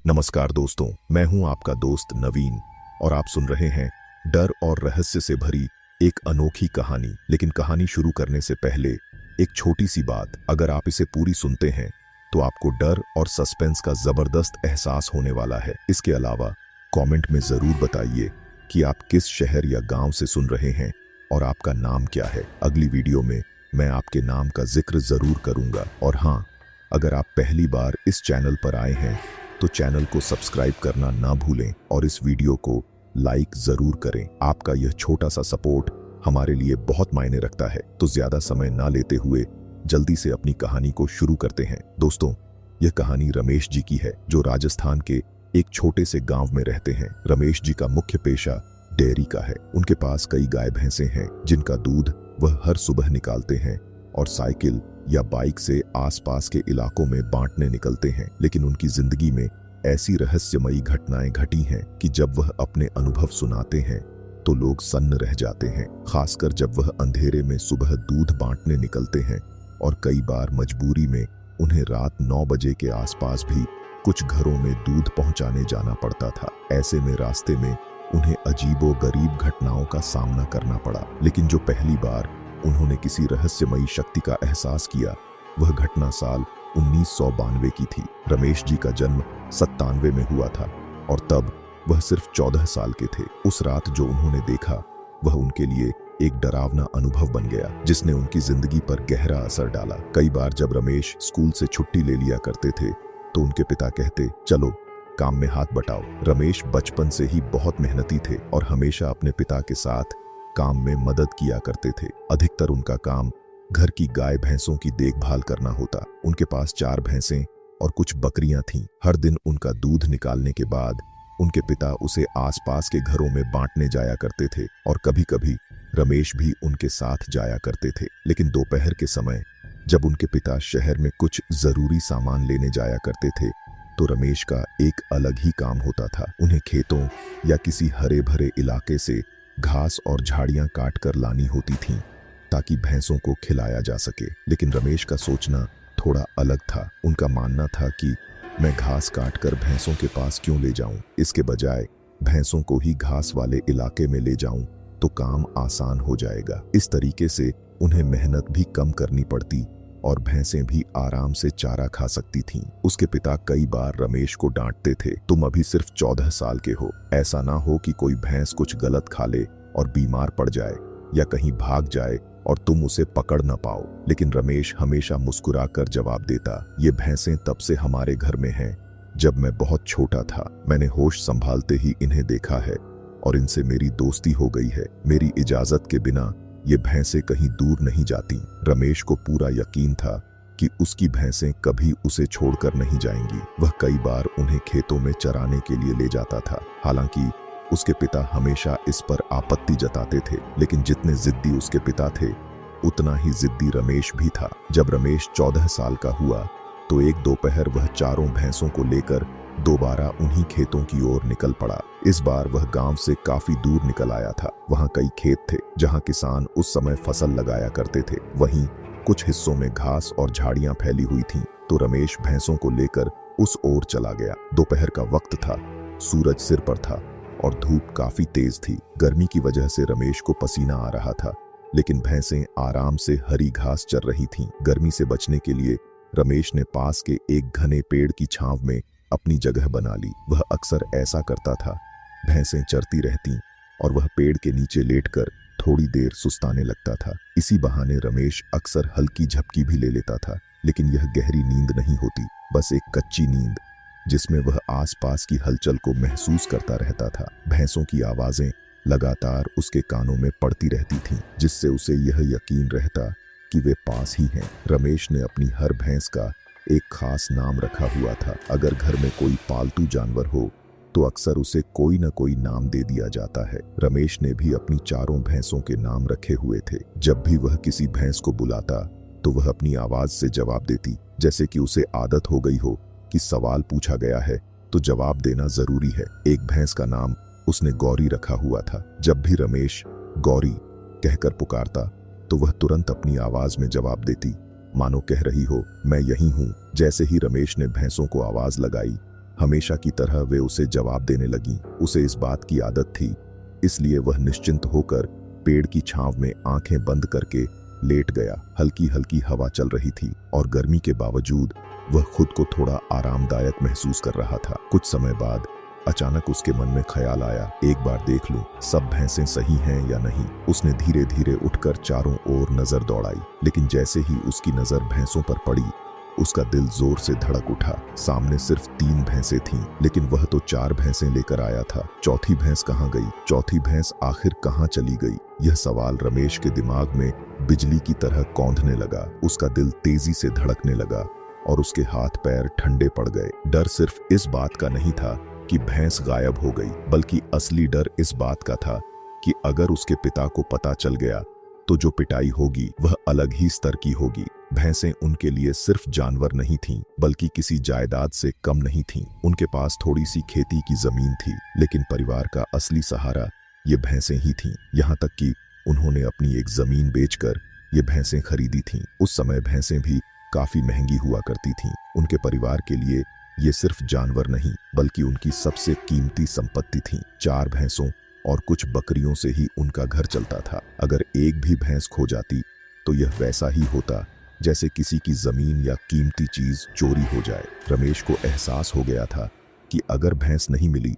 नमस्कार दोस्तों, मैं हूं आपका दोस्त नवीन और आप सुन रहे हैं डर और रहस्य से भरी एक अनोखी कहानी। लेकिन कहानी शुरू करने से पहले एक छोटी सी बात, अगर आप इसे पूरी सुनते हैं तो आपको डर और सस्पेंस का जबरदस्त एहसास होने वाला है। इसके अलावा कमेंट में जरूर बताइए कि आप किस शहर या गांव से सुन रहे हैं और आपका नाम क्या है। अगली वीडियो में मैं आपके नाम का जिक्र जरूर करूंगा। और हाँ, अगर आप पहली बार इस चैनल पर आए हैं तो चैनल को सब्सक्राइब करना ना भूलें और इस वीडियो को लाइक जरूर करें। आपका यह छोटा सा सपोर्ट हमारे लिए बहुत मायने रखता है। तो ज्यादा समय ना लेते हुए जल्दी से अपनी कहानी को शुरू करते हैं। दोस्तों, यह कहानी रमेश जी की है, जो राजस्थान के एक छोटे से गांव में रहते हैं। रमेश जी का मुख्य पेशा डेयरी का है। उनके पास कई गाय भैंसे हैं जिनका दूध वह हर सुबह निकालते हैं और साइकिल या बाइक से आसपास के इलाकों में बांटने निकलते हैं। लेकिन उनकी जिंदगी में ऐसी रहस्यमयी घटनाएं घटी हैं कि जब वह अपने अनुभव सुनाते हैं तो लोग सन्न रह जाते हैं, खासकर जब वह अंधेरे में सुबह दूध बांटने निकलते हैं और कई बार मजबूरी में उन्हें रात 9 बजे के आसपास भी कुछ घरों में दूध पहुंचाने जाना पड़ता था। ऐसे में रास्ते में उन्हें अजीबो गरीब घटनाओं का सामना करना पड़ा। लेकिन जो पहली बार उन्होंने किसी रहस्यमयी शक्ति का एहसास किया, वह घटना साल 1992 की थी। रमेश जी का जन्म 97 में हुआ था और तब वह सिर्फ 14 साल के थे। उस रात जो उन्होंने देखा वह उनके लिए एक डरावना अनुभव बन गया, जिसने उनकी जिंदगी पर गहरा असर डाला। कई बार जब रमेश स्कूल से छुट्टी ले लिया करते थे तो उनके पिता कहते, चलो काम में हाथ बटाओ। रमेश बचपन से ही बहुत मेहनती थे और हमेशा अपने पिता के साथ काम में मदद किया करते थे। अधिकतर उनका काम घर की गाय भैंसों की देखभाल करना होता। उनके पास 4 भैंसें और कुछ बकरियां थीं। हर दिन उनका दूध निकालने के बाद उनके पिता उसे आसपास के घरों में बांटने जाया करते थे और कभी-कभी रमेश भी उनके साथ जाया करते थे। लेकिन दोपहर के समय जब उनके पिता शहर में कुछ जरूरी सामान लेने जाया करते थे तो रमेश का एक अलग ही काम होता था। उन्हें खेतों या किसी हरे भरे इलाके से घास और झाड़ियां काट कर लानी होती थीं ताकि भैंसों को खिलाया जा सके। लेकिन रमेश का सोचना थोड़ा अलग था। उनका मानना था कि मैं घास काट कर भैंसों के पास क्यों ले जाऊं, इसके बजाय भैंसों को ही घास वाले इलाके में ले जाऊं तो काम आसान हो जाएगा। इस तरीके से उन्हें मेहनत भी कम करनी पड़ती और भैंसें भी आराम से चारा खा सकती थीं। उसके पिता कई बार रमेश को डांटते थे, तुम अभी सिर्फ 14 साल के हो, ऐसा ना हो कि कोई भैंस कुछ गलत खा ले और बीमार पड़ जाए या कहीं भाग जाए और तुम उसे पकड़ न पाओ। लेकिन रमेश हमेशा मुस्कुरा कर जवाब देता, ये भैंसें तब से हमारे घर में हैं जब मैं बहुत छोटा था। मैंने होश संभालते ही इन्हें देखा है और इनसे मेरी दोस्ती हो गई है। मेरी इजाजत के बिना ये भैंसें कहीं दूर नहीं जाती। रमेश को पूरा यकीन था कि उसकी भैंसें कभी उसे छोड़कर नहीं जाएंगी। वह कई बार उन्हें खेतों में चराने के लिए ले जाता था। हालांकि उसके पिता हमेशा इस पर आपत्ति जताते थे, लेकिन जितने जिद्दी उसके पिता थे उतना ही जिद्दी रमेश भी था। जब रमेश 14 साल का हुआ तो एक दोपहर वह चारों भैंसों को लेकर दोबारा उन्हीं खेतों की ओर निकल पड़ा। इस बार वह गांव से काफी दूर निकल आया था। वहां कई खेत थे जहां किसान उस समय फसल लगाया करते थे। वहीं कुछ हिस्सों में घास और झाड़ियां फैली हुई थीं। तो रमेश भैंसों को लेकर उस ओर चला गया। दोपहर का वक्त था, सूरज सिर पर था और धूप काफी तेज थी। गर्मी की वजह से रमेश को पसीना आ रहा था, लेकिन भैंसें आराम से हरी घास चर रही थीं। गर्मी से बचने के लिए रमेश ने पास के एक घने पेड़ की छांव में अपनी जगह बना ली। वह अक्सर ऐसा करता था। भैंसें चरती रहतीं और वह पेड़ के नीचे लेटकर थोड़ी देर सुस्ताने लगता था। इसी बहाने रमेश अक्सर हल्की झपकी भी ले लेता था, लेकिन यह गहरी नींद नहीं होती, बस एक कच्ची नींद जिसमें वह आसपास की हलचल को महसूस करता रहता था। भैंसों की आवाजें लगातार उसके कानों में पड़ती रहती थीं, जिससे उसे यह यकीन रहता कि वे पास ही हैं। रमेश ने अपनी हर भैंस का एक खास नाम रखा हुआ था। अगर घर में कोई पालतू जानवर हो तो अक्सर उसे कोई न कोई नाम दे दिया जाता है। रमेश ने भी अपनी चारों भैंसों के नाम रखे हुए थे। जब भी वह किसी भैंस को बुलाता तो वह अपनी आवाज से जवाब देती, जैसे कि उसे आदत हो गई हो कि सवाल पूछा गया है तो जवाब देना जरूरी है। एक भैंस का नाम उसने गौरी रखा हुआ था। जब भी रमेश गौरी कहकर पुकारता तो वह तुरंत अपनी आवाज में जवाब देती, मानो कह रही हो, मैं यही हूं। जैसे ही रमेश ने भैंसों को आवाज लगाई हमेशा की तरह वे उसे जवाब देने लगी। उसे इस बात की आदत थी, इसलिए वह निश्चिंत होकर पेड़ की छांव में आंखें बंद करके लेट गया। हल्की हल्की हवा चल रही थी और गर्मी के बावजूद वह खुद को थोड़ा आरामदायक महसूस कर रहा था। कुछ समय बाद अचानक उसके मन में ख्याल आया, एक बार देख लूं सब भैंसें सही हैं या नहीं। उसने धीरे धीरे उठकर चारों ओर नजर दौड़ाई, लेकिन जैसे ही उसकी नजर भैंसों पर पड़ी उसका दिल जोर से धड़क उठा। सामने सिर्फ 3 भैंसें थीं, लेकिन वह तो 4 भैंसें लेकर आया था। चौथी भैंस कहाँ गई? चौथी भैंस आखिर कहाँ चली गई? यह सवाल रमेश के दिमाग में बिजली की तरह कौंधने लगा। उसका दिल तेजी से धड़कने लगा और उसके हाथ पैर ठंडे पड़ गए। डर सिर्फ इस बात का नहीं था कि भैंस गायब हो गई, बल्कि असली डर इस बात का था कि अगर उसके पिता को पता चल गया तो जो पिटाई होगी वह अलग ही स्तर की होगी। भैंसें उनके लिए सिर्फ जानवर नहीं थीं, बल्कि किसी जायदाद से कम नहीं थीं। उनके पास थोड़ी सी खेती की जमीन थी, लेकिन परिवार का असली सहारा ये भैंसें ही थीं। यहाँ तक कि उन्होंने अपनी एक जमीन बेचकर ये भैंसें खरीदी थीं। उस समय भैंसें भी काफी महंगी हुआ करती थीं। उनके परिवार के लिए ये सिर्फ जानवर नहीं, बल्कि उनकी सबसे कीमती संपत्ति थी। 4 भैंसों और कुछ बकरियों से ही उनका घर चलता था। अगर एक भी भैंस खो जाती तो यह वैसा ही होता जैसे किसी की जमीन या कीमती चीज चोरी हो जाए। रमेश को एहसास हो गया था कि अगर भैंस नहीं मिली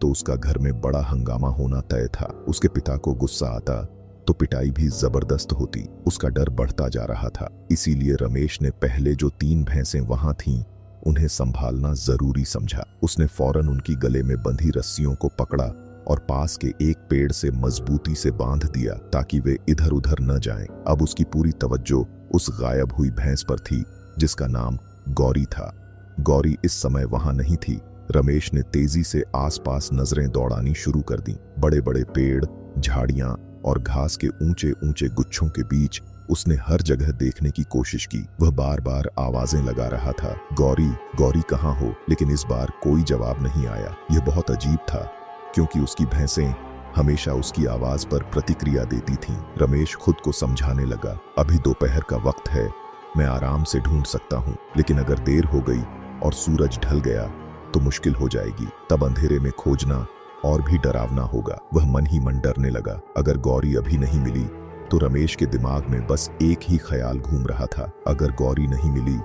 तो उसका घर में बड़ा हंगामा होना तय था। उसके पिता को गुस्सा आता तो पिटाई भी जबरदस्त होती। उसका डर बढ़ता जा रहा था। इसीलिए रमेश ने पहले जो 3 भैंसें वहां थीं उन्हें संभालना जरूरी समझा। उसने फौरन उनकी गले में बंधी रस्सियों को पकड़ा और पास के एक पेड़ से मजबूती से बांध दिया ताकि वे इधर उधर न जाएं। अब उसकी पूरी तवज्जो उस गायब हुई भैंस पर थी जिसका नाम गौरी था। गौरी इस समय वहां नहीं थी। रमेश ने तेजी से आसपास नजरें दौड़ानी शुरू कर दी। बड़े बड़े पेड़, झाड़ियां और घास के ऊंचे ऊंचे गुच्छों के बीच उसने हर जगह देखने की कोशिश की। वह बार बार आवाजें लगा रहा था, गौरी, गौरी कहाँ हो? लेकिन इस बार कोई जवाब नहीं आया। यह बहुत अजीब था, क्योंकि उसकी भैंसें हमेशा उसकी आवाज पर प्रतिक्रिया देती थीं। रमेश खुद को समझाने लगा, अभी दोपहर का वक्त है, मैं आराम से ढूंढ सकता हूँ, लेकिन अगर देर हो गई और सूरज ढल गया तो मुश्किल हो जाएगी। तब अंधेरे में खोजना और भी डरावना होगा। वह मन ही मन डरने लगा। अगर गौरी अभी नहीं मिली तो रमेश के दिमाग में बस एक ही ख्याल घूम रहा था, अगर गौरी नहीं मिली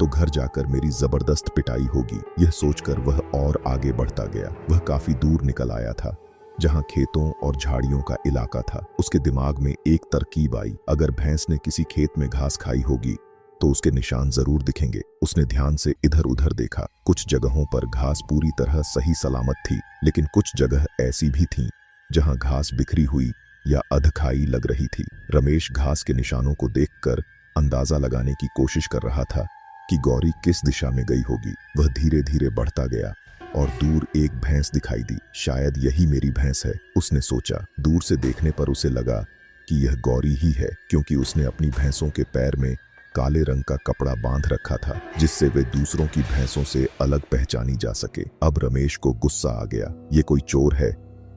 तो घर जाकर मेरी जबरदस्त पिटाई होगी। यह सोचकर वह और आगे बढ़ता गया। वह काफी दूर निकल आया था, जहां खेतों और झाड़ियों का इलाका था। उसके दिमाग में एक तरकीब आई, अगर भैंस ने किसी खेत में घास खाई होगी तो उसके निशान जरूर दिखेंगे। उसने ध्यान से इधर उधर देखा। कुछ जगहों पर घास पूरी तरह सही सलामत थी, लेकिन कुछ जगह ऐसी भी थीं जहां घास बिखरी हुई या अधखाई लग रही थी। रमेश घास के निशानों को देखकर अंदाजा लगाने की कोशिश कर रहा था कि गौरी किस दिशा में गई होगी। वह धीरे धीरे बढ़ता गया और दूर एक भैंस दिखाई दी। शायद यही मेरी भैंस है, उसने सोचा। दूर से देखने पर उसे लगा कि यह गौरी ही है, क्योंकि उसने अपनी भैंसों के पैर में काले रंग का कपड़ा बांध रखा था, जिससे वे दूसरों की भैंसों से अलग पहचानी जा सके। अब रमेश को गुस्सा आ गया, ये कोई चोर है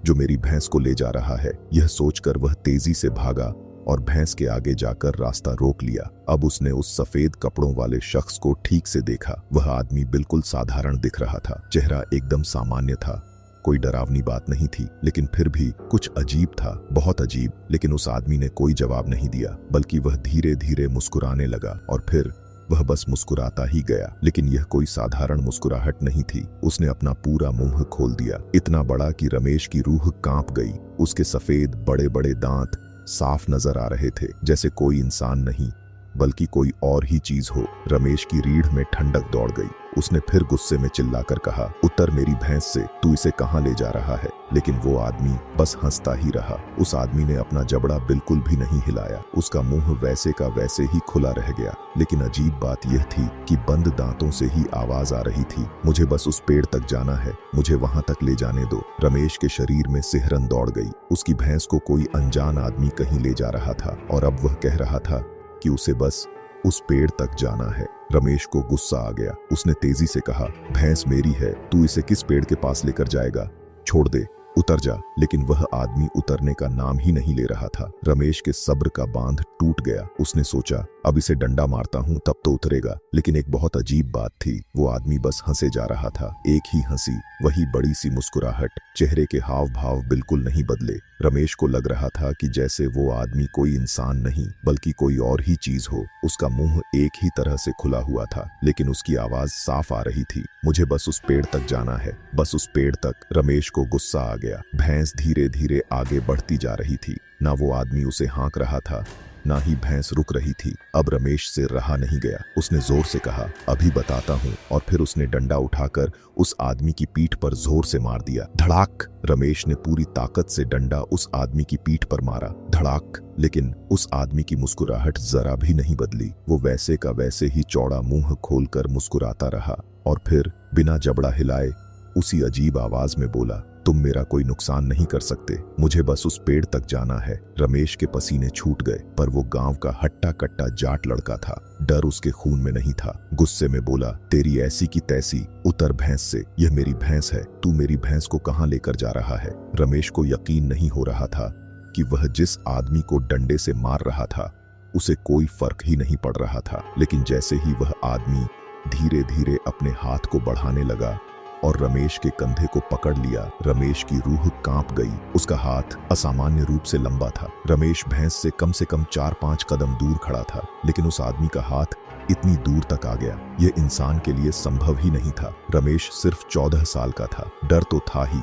जो मेरी भैंस को ले जा रहा है। यह सोचकर वह तेजी से भागा और भैंस के आगे जाकर रास्ता रोक लिया। अब उसने उस सफेद कपड़ों वाले शख्स को ठीक से देखा। वह आदमी बिल्कुल साधारण दिख रहा था, चेहरा एकदम सामान्य था, कोई डरावनी बात नहीं थी, लेकिन फिर भी कुछ अजीब था, बहुत अजीब। लेकिन उस आदमी ने कोई जवाब नहीं दिया, बल्कि वह धीरे धीरे मुस्कुराने लगा और फिर वह बस मुस्कुराता ही गया। लेकिन यह कोई साधारण मुस्कुराहट नहीं थी। उसने अपना पूरा मुंह खोल दिया, इतना बड़ा कि रमेश की रूह कांप गई। उसके सफेद बड़े बड़े दांत साफ नजर आ रहे थे, जैसे कोई इंसान नहीं बल्कि कोई और ही चीज हो। रमेश की रीढ़ में ठंडक दौड़ गई। उसने फिर गुस्से में चिल्लाकर कहा, उतर मेरी भैंस से, तू इसे कहां ले जा रहा है? लेकिन वो आदमी बस हंसता ही रहा। उस आदमी ने अपना जबड़ा बिल्कुल भी नहीं हिलाया। उसका मुंह वैसे का वैसे ही खुला रह गया। लेकिन अजीब बात यह थी कि बंद दांतों से ही आवाज आ रही थी, मुझे बस उस पेड़ तक जाना है, मुझे वहां तक ले जाने दो। रमेश के शरीर में सिहरन दौड़ गई। उसकी भैंस को कोई अनजान आदमी कहीं ले जा रहा था और अब वह कह रहा था कि उसे बस उस पेड़ तक जाना है। रमेश को गुस्सा आ गया। उसने तेजी से कहा, भैंस मेरी है, तू इसे किस पेड़ के पास लेकर जाएगा? छोड़ दे, उतर जा। लेकिन वह आदमी उतरने का नाम ही नहीं ले रहा था। रमेश के सब्र का बांध टूट गया। उसने सोचा, अब इसे डंडा मारता हूं तब तो उतरेगा। लेकिन एक बहुत अजीब बात थी, वो आदमी बस हंसे जा रहा था। एक ही हंसी, वही बड़ी सी मुस्कुराहट। चेहरे के हाव भाव बिल्कुल नहीं बदले। रमेश को लग रहा था कि जैसे वो आदमी कोई इंसान नहीं बल्कि कोई और ही चीज हो। उसका मुंह एक ही तरह से खुला हुआ था, लेकिन उसकी आवाज साफ आ रही थी, मुझे बस उस पेड़ तक जाना है, बस उस पेड़ तक। रमेश को गुस्सा आ गया। भैंस धीरे धीरे आगे बढ़ती जा रही थी। ना वो आदमी उसे हाँक रहा था, ना ही भैंस रुक रही थी। अब रमेश से रहा नहीं गया। उसने जोर से कहा, अभी बताता हूँ। और फिर उसने डंडा उठाकर उस आदमी की पीठ पर जोर से मार दिया। धड़ाक! रमेश ने पूरी ताकत से डंडा उस आदमी की पीठ पर मारा। धड़ाक! लेकिन उस आदमी की मुस्कुराहट जरा भी नहीं बदली। वो वैसे का वैसे ही चौड़ा मुंह खोलकर मुस्कुराता रहा और फिर बिना जबड़ा हिलाए उसी अजीब आवाज में बोला, तुम मेरा कोई नुकसान नहीं कर सकते, मुझे बस उस पेड़ तक जाना है। रमेश के पसीने छूट गए, पर वो गांव का हट्टा कट्टा जाट लड़का था। डर उसके खून में नहीं था। गुस्से में बोला, तेरी ऐसी की तैसी, उतर भैंस से, यह मेरी भैंस है, तू मेरी भैंस को कहां लेकर जा रहा है। रमेश को यकीन नहीं हो रहा था कि वह जिस आदमी को डंडे से मार रहा था उसे कोई फर्क ही नहीं पड़ रहा था। लेकिन जैसे ही वह आदमी धीरे धीरे अपने हाथ को बढ़ाने लगा और रमेश के कंधे को पकड़ लिया, रमेश की रूह कांप गई। उसका हाथ असामान्य रूप से लंबा था। रमेश भैंस से कम 4-5 कदम दूर खड़ा था, लेकिन उस आदमी का हाथ इतनी दूर तक आ गया, यह इंसान के लिए संभव ही नहीं था। रमेश सिर्फ 14 साल का था। डर तो था ही,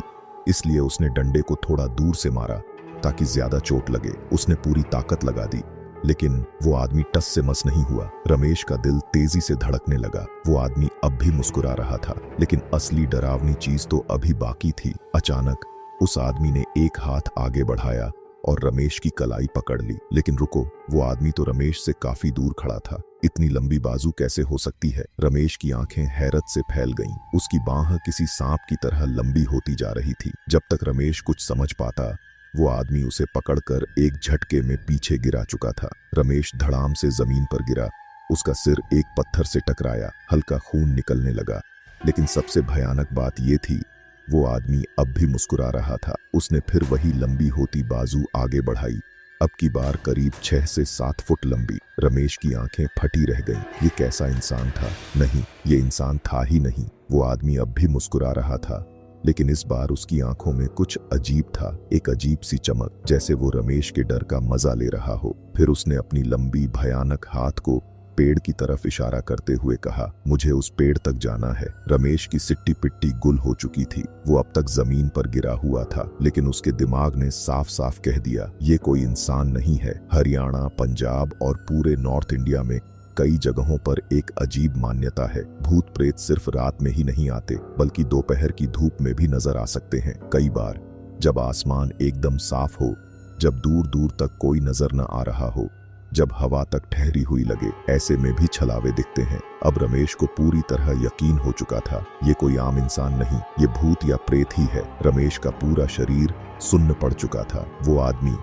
इसलिए उसने डंडे को थोड़ा दूर से मारा ताकि ज्यादा चोट लगे। उसने पूरी ताकत लगा दी, लेकिन वो आदमी टस से मस नहीं हुआ। रमेश का दिल तेजी से धड़कने लगा। वो आदमी अब भी मुस्कुरा रहा था, लेकिन असली डरावनी चीज तो अभी बाकी थी। अचानक उस आदमी ने एक हाथ आगे बढ़ाया और रमेश की कलाई पकड़ ली। लेकिन रुको, वो आदमी तो रमेश से काफी दूर खड़ा था। इतनी लंबी बाजू कैसे हो सकती है? रमेश की आंखें हैरत से फैल गईं। उसकी बाह किसी सांप की तरह लंबी होती जा रही थी। जब तक रमेश कुछ समझ पाता, वो आदमी उसे पकड़कर एक झटके में पीछे गिरा चुका था। रमेश धड़ाम से जमीन पर गिरा। उसका सिर एक पत्थर से टकराया, हल्का खून निकलने लगा। लेकिन सबसे भयानक बात यह थी, वो आदमी अब भी मुस्कुरा रहा था। उसने फिर वही लंबी होती बाजू आगे बढ़ाई, अब की बार करीब 6 से 7 फुट लंबी। रमेश की आंखें फटी रह गईं। ये कैसा इंसान था? नहीं, ये इंसान था ही नहीं। वो आदमी अब भी मुस्कुरा रहा था, लेकिन इस बार उसकी आंखों में कुछ अजीब था, एक अजीब सी चमक, जैसे वो रमेश के डर का मजा ले रहा हो। फिर उसने अपनी लंबी भयानक हाथ को पेड़ की तरफ इशारा करते हुए कहा, मुझे उस पेड़ तक जाना है। रमेश की सिट्टी पिट्टी गुल हो चुकी थी। वो अब तक जमीन पर गिरा हुआ था, लेकिन उसके दिमाग ने साफ साफ कह दिया, ये कोई इंसान नहीं है। हरियाणा, पंजाब और पूरे नॉर्थ इंडिया में कई जगहों पर एक अजीब मान्यता है, भूत प्रेत सिर्फ रात में ही नहीं आते, बल्कि दोपहर की धूप में भी नजर आ सकते हैं। कई बार जब आसमान एकदम साफ हो, जब दूर दूर तक कोई नजर न आ रहा हो, जब हवा तक ठहरी हुई लगे, ऐसे में भी छलावे दिखते हैं। अब रमेश को पूरी तरह यकीन हो चुका था, ये कोई आम इंसान नहीं, ये भूत या प्रेत ही है। रमेश का पूरा शरीर सुन्न पड़ चुका था। वो आदमी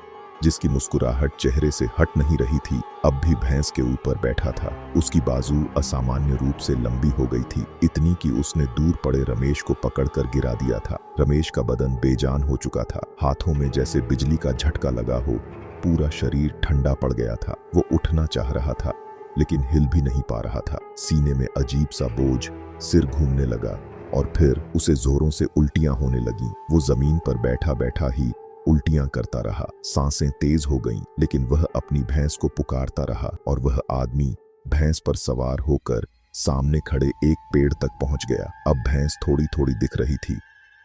जिसकी मुस्कुराहट चेहरे से हट नहीं रही थी, अब भी भैंस के ऊपर बैठा था। उसकी बाजू असामान्य रूप से लंबी हो गई थी, इतनी कि उसने दूर पड़े रमेश को पकड़कर गिरा दिया था। रमेश का बदन बेजान हो चुका था, हाथों में जैसे बिजली का झटका लगा हो, पूरा शरीर ठंडा पड़ गया था। वो उठना चाह रहा था, लेकिन हिल भी नहीं पा रहा था। सीने में अजीब सा बोझ, सिर घूमने लगा और फिर उसे जोरों से उल्टियां होने लगी। वो जमीन पर बैठा बैठा ही उल्टियां करता रहा, सांसें तेज हो गईं, लेकिन वह अपनी भैंस को पुकारता रहा। और वह आदमी भैंस पर सवार होकर सामने खड़े एक पेड़ तक पहुंच गया। अब भैंस थोड़ी थोड़ी दिख रही थी,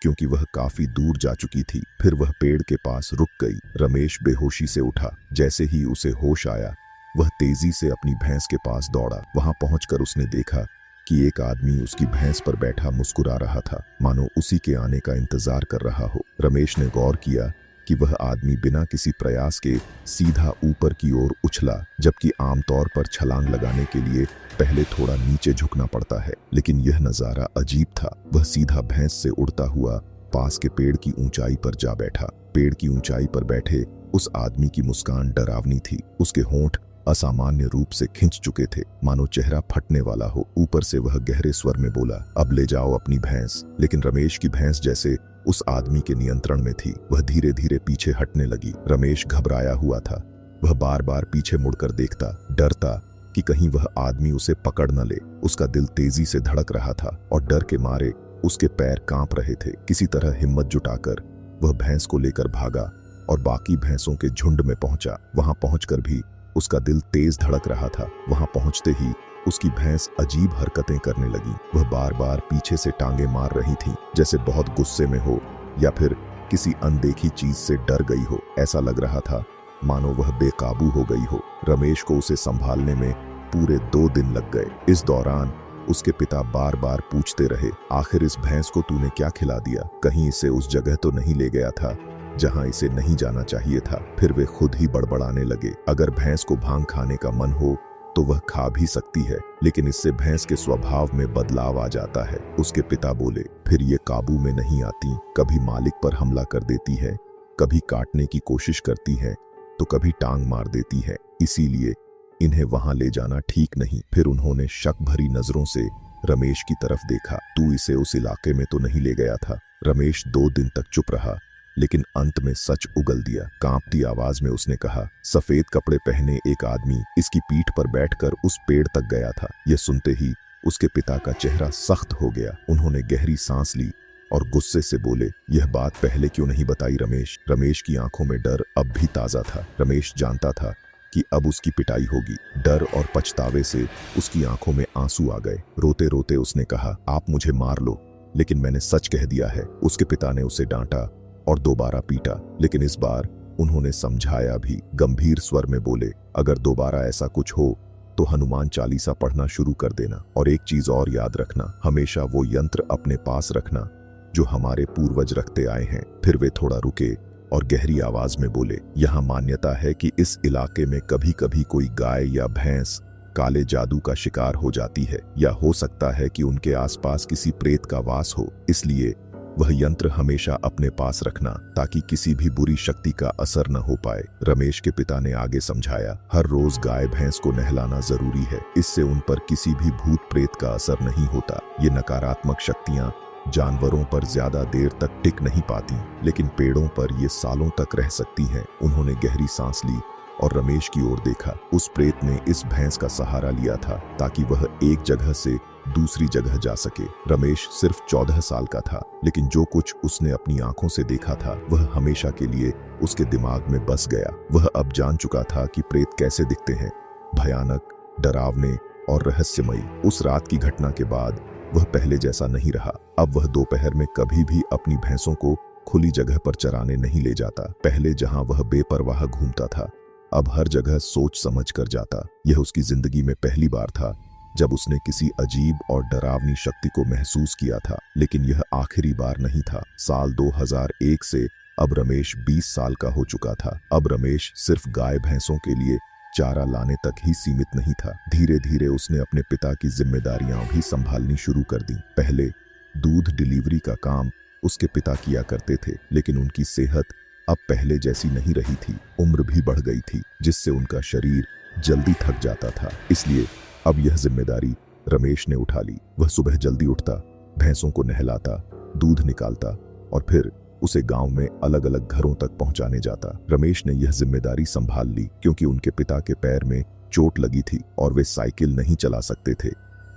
क्योंकि वह काफी दूर जा चुकी थी। फिर वह पेड़ के पास रुक गई। रमेश बेहोशी से उठा। जैसे ही उसे होश आया, वह तेजी से अपनी भैंस के पास दौड़ा। वहां पहुंचकर उसने देखा कि एक आदमी उसकी भैंस पर बैठा मुस्कुरा रहा था, मानो उसी के आने का इंतजार कर रहा हो। रमेश ने गौर किया कि वह आदमी बिना किसी प्रयास के सीधा ऊपर की ओर उछला, जबकि आमतौर पर छलांग लगाने के लिए पहले थोड़ा नीचे झुकना पड़ता है। लेकिन यह नजारा अजीब था। वह सीधा भैंस से उड़ता हुआ पास के पेड़ की ऊंचाई पर जा बैठा। पेड़ की ऊंचाई पर बैठे उस आदमी की मुस्कान डरावनी थी। उसके होंठ असामान्य रूप से खिंच चुके थे, मानो चेहरा फटने वाला हो। ऊपर से वह गहरे स्वर में बोला, अब ले जाओ अपनी भैंस। लेकिन रमेश की भैंस जैसे उस आदमी के नियंत्रण में थी। वह धीरे धीरे पीछे हटने लगी। रमेश घबराया हुआ था। वह बार बार पीछे मुड़कर देखता, डरता कि कहीं वह आदमी उसे पकड़ न ले। उसका दिल तेजी से धड़क रहा था और डर के मारे उसके पैर कांप रहे थे। किसी तरह हिम्मत जुटाकर वह भैंस को लेकर भागा और बाकी भैंसों के झुंड में पहुंचा। वहां पहुंचकर भी उसका दिल तेज धड़क रहा था। वहां पहुंचते ही उसकी भैंस अजीब हरकतें करने लगी। वह बार बार पीछे से टांगे मार रही थी, जैसे बहुत गुस्से में हो या फिर किसी अनदेखी चीज से डर गई हो। ऐसा लग रहा था मानो वह बेकाबू हो गई हो। रमेश को उसे संभालने में पूरे 2 दिन लग गए। इस दौरान उसके पिता बार बार पूछते रहे, आखिर इस भैंस को तूने क्या खिला दिया? कहीं इसे उस जगह तो नहीं ले गया था जहां इसे नहीं जाना चाहिए था? फिर वे खुद ही बड़बड़ाने लगे, अगर भैंस को भांग खाने का मन हो तो वह खा भी सकती है, लेकिन इससे भैंस के स्वभाव में बदलाव आ जाता है। उसके पिता बोले, फिर ये काबू में नहीं आती, कभी मालिक पर हमला कर देती है, कभी काटने की कोशिश करती है तो कभी टांग मार देती है, इसीलिए इन्हें वहां ले जाना ठीक नहीं। फिर उन्होंने शक भरी नजरों से रमेश की तरफ देखा, तू इसे उस इलाके में तो नहीं ले गया था? रमेश 2 दिन तक चुप रहा, लेकिन अंत में सच उगल दिया। कांपती आवाज में उसने कहा, सफेद कपड़े पहने एक आदमी इसकी पीठ पर बैठकर उस पेड़ तक गया था। यह सुनते ही उसके पिता का चेहरा सख्त हो गया। उन्होंने गहरी सांस ली और गुस्से से बोले, यह बात पहले क्यों नहीं बताई रमेश? रमेश की आंखों में डर अब भी ताजा था। रमेश जानता था कि अब उसकी पिटाई होगी। डर और पछतावे से उसकी आंखों में आंसू आ गए। रोते रोते उसने कहा, आप मुझे मार लो, लेकिन मैंने सच कह दिया है। उसके पिता ने उसे डांटा और दोबारा पीटा, लेकिन इस बार उन्होंने समझाया भी। गंभीर स्वर में बोले, अगर दोबारा ऐसा कुछ हो तो हनुमान चालीसा पढ़ना शुरू कर देना, और एक चीज और याद रखना, हमेशा वो यंत्र अपने पास रखना जो हमारे पूर्वज रखते आए हैं। फिर वे थोड़ा रुके और गहरी आवाज में बोले, यहाँ मान्यता है कि इस इलाके में कभी कभी कोई गाय या भैंस काले जादू का शिकार हो जाती है, या हो सकता है कि उनके आसपास किसी प्रेत का वास हो। इसलिए वह यंत्र हमेशा अपने पास रखना, ताकि किसी भी बुरी शक्ति का असर न हो पाए। रमेश के पिता ने आगे समझाया, हर रोज गाय भैंस को नहलाना जरूरी है, इससे उन पर किसी भी भूत प्रेत का असर नहीं होता। ये नकारात्मक शक्तियां जानवरों पर ज्यादा देर तक टिक नहीं पाती, लेकिन पेड़ों पर ये सालों तक रह सकती हैं। उन्होंने गहरी सांस ली और रमेश की ओर देखा। उस प्रेत ने इस भैंस का सहारा लिया था ताकि वह एक जगह से दूसरी जगह जा सके। रमेश सिर्फ 14 साल का था, लेकिन जो कुछ उसने अपनी आंखों से देखा था वह हमेशा के लिए उसके दिमाग में बस गया। वह अब जान चुका था कि प्रेत कैसे दिखते हैं, भयानक, डरावने और रहस्यमयी। उस रात की घटना के बाद वह पहले जैसा नहीं रहा। अब वह दोपहर में कभी भी अपनी भैंसों को खुली जगह पर चराने नहीं ले जाता। पहले जहां वह बेपरवाह घूमता था, अब हर जगह सोच समझ कर जाता। यह उसकी जिंदगी में पहली बार था जब उसने किसी अजीब और डरावनी शक्ति को महसूस किया था, लेकिन यह आखिरी बार नहीं था। साल 2001 से अब रमेश 20 साल का हो चुका था। अब रमेश सिर्फ गाय भैंसों के लिए चारा लाने तक ही सीमित नहीं था। धीरे धीरे उसने अपने पिता की जिम्मेदारियां भी संभालनी शुरू कर दी। पहले दूध डिलीवरी का काम उसके पिता किया करते थे, लेकिन उनकी सेहत अब पहले जैसी नहीं रही थी। उम्र भी बढ़ गई थी, जिससे उनका शरीर जल्दी थक जाता था। इसलिए अब यह जिम्मेदारी रमेश ने उठा ली। वह सुबह जल्दी उठता, भैंसों को नहलाता, दूध निकालता और फिर उसे गांव में अलग अलग घरों तक पहुंचाने जाता। रमेश ने यह जिम्मेदारी संभाल ली क्योंकि उनके पिता के पैर में चोट लगी थी और वे साइकिल नहीं चला सकते थे।